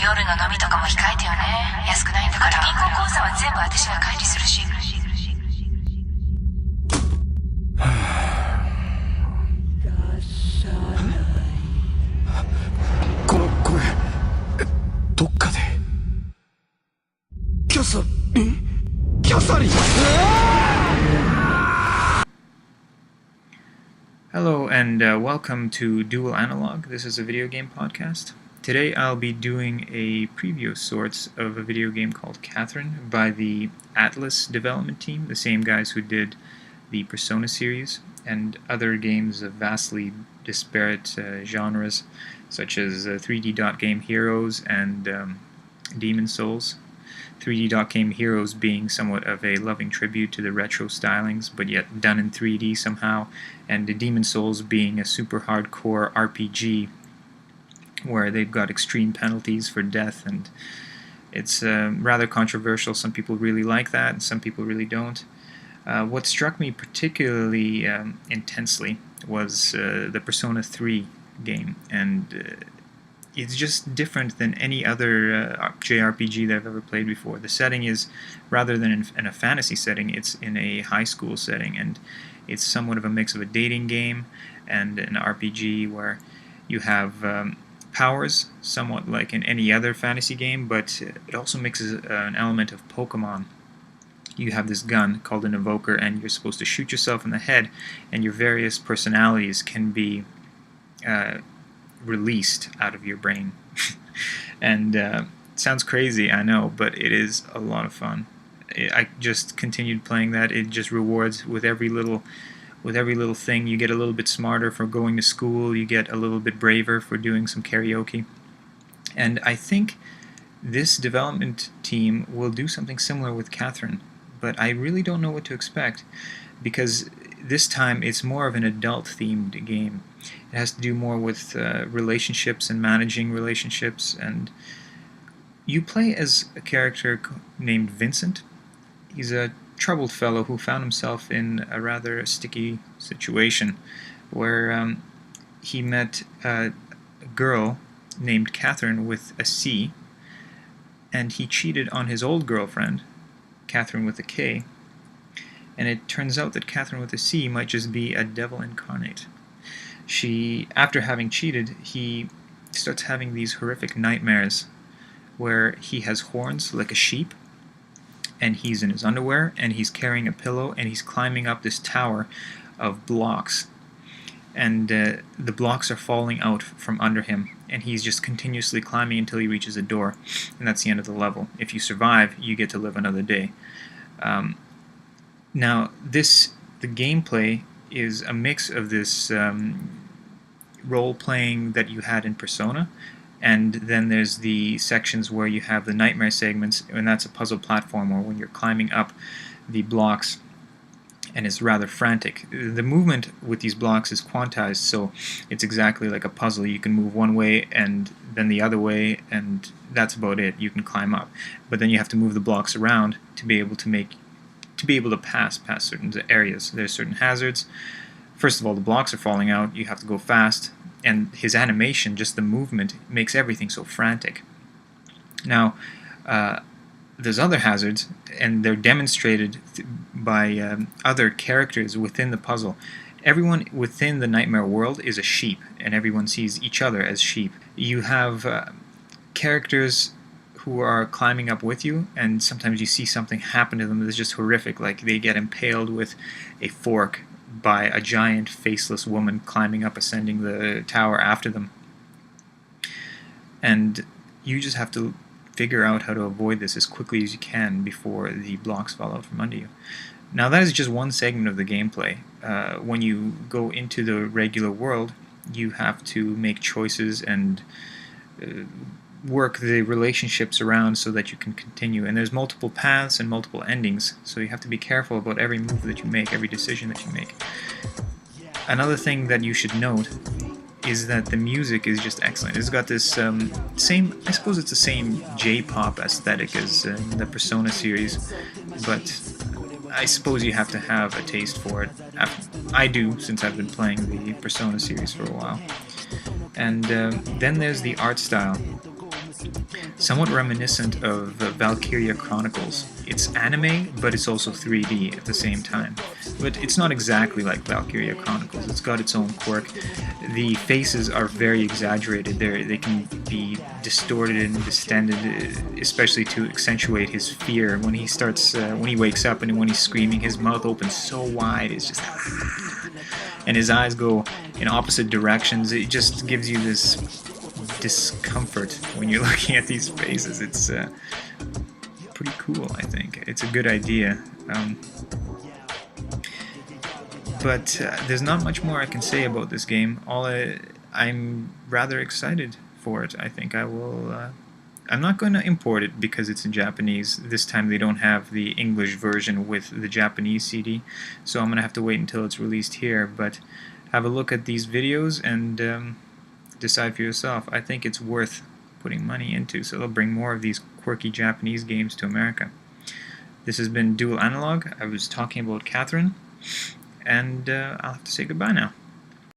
夜の飲みとかも控えてよね。安くないんだから。銀行口座は全部私が管理するし。この声、どっかでキャサリン。 Hello and welcome to Dual Analog. This is a video game podcast. Today I'll be doing a preview of sorts of a video game called Catherine by the Atlus development team, the same guys who did the Persona series and other games of vastly disparate genres such as 3D Dot Game Heroes and Demon Souls. 3D Dot Game Heroes being somewhat of a loving tribute to the retro stylings, but yet done in 3D somehow, and the Demon Souls being a super hardcore RPG where they've got extreme penalties for death, and it's rather controversial. Some people really like that, and some people really don't. What struck me particularly intensely was the Persona 3 game, and it's just different than any other JRPG that I've ever played before. The setting is, rather than in a fantasy setting, it's in a high school setting, and it's somewhat of a mix of a dating game and an RPG where you have powers, somewhat like in any other fantasy game, but it also mixes an element of Pokemon. You have this gun called an evoker, and you're supposed to shoot yourself in the head, and your various personalities can be released out of your brain. And it sounds crazy, I know, but it is a lot of fun. I just continued playing that. It just rewards with every little thing. You get a little bit smarter for going to school, you get a little bit braver for doing some karaoke. And I think this development team will do something similar with Catherine, but I really don't know what to expect, because this time it's more of an adult-themed game. It has to do more with relationships and managing relationships, and you play as a character named Vincent. He's a troubled fellow who found himself in a rather sticky situation where he met a girl named Catherine with a C, and he cheated on his old girlfriend, Catherine with a K. And it turns out that Catherine with a C might just be a devil incarnate. After having cheated, he starts having these horrific nightmares where he has horns like a sheep, and he's in his underwear, and he's carrying a pillow, and he's climbing up this tower of blocks. And the blocks are falling out from under him, and he's just continuously climbing until he reaches a door, and that's the end of the level. If you survive, you get to live another day. Now, the gameplay is a mix of this role-playing that you had in Persona, and then there's the sections where you have the nightmare segments, and that's a puzzle platformer when you're climbing up the blocks, and it's rather frantic. The movement with these blocks is quantized, so it's exactly like a puzzle. You can move one way and then the other way, and that's about it. You can climb up, but then you have to move the blocks around to be able to pass certain areas. There's certain hazards. First of all, the blocks are falling out, you have to go fast, and his animation, just the movement, makes everything so frantic. Now, there's other hazards, and they're demonstrated by other characters within the puzzle. Everyone within the nightmare world is a sheep, and everyone sees each other as sheep. You have characters who are climbing up with you, and sometimes you see something happen to them that's just horrific, like they get impaled with a fork by a giant faceless woman ascending the tower after them. And you just have to figure out how to avoid this as quickly as you can before the blocks fall out from under you. Now, that is just one segment of the gameplay. When you go into the regular world, you have to make choices and work the relationships around so that you can continue. And there's multiple paths and multiple endings, so you have to be careful about every move that you make, every decision that you make. Another thing that you should note is that the music is just excellent. It's got this same, I suppose it's the same J-pop aesthetic as the Persona series, but I suppose you have to have a taste for it. I do, since I've been playing the Persona series for a while. And then there's the art style. somewhat reminiscent of Valkyria Chronicles. It's anime, but it's also 3D at the same time. But it's not exactly like Valkyria Chronicles. It's got its own quirk. The faces are very exaggerated. They can be distorted and distended, especially to accentuate his fear. When he starts, when he wakes up and when he's screaming, his mouth opens so wide. It's just, and his eyes go in opposite directions. It just gives you this discomfort when you're looking at these faces. It's pretty cool, I think. It's a good idea. But there's not much more I can say about this game. I'm rather excited for it. I think I will... I'm not going to import it because it's in Japanese. This time they don't have the English version with the Japanese CD, so I'm going to have to wait until it's released here. But have a look at these videos and decide for yourself. I think it's worth putting money into, so they'll bring more of these quirky Japanese games to America. This has been Dual Analog. I was talking about Catherine, and I'll have to say goodbye now.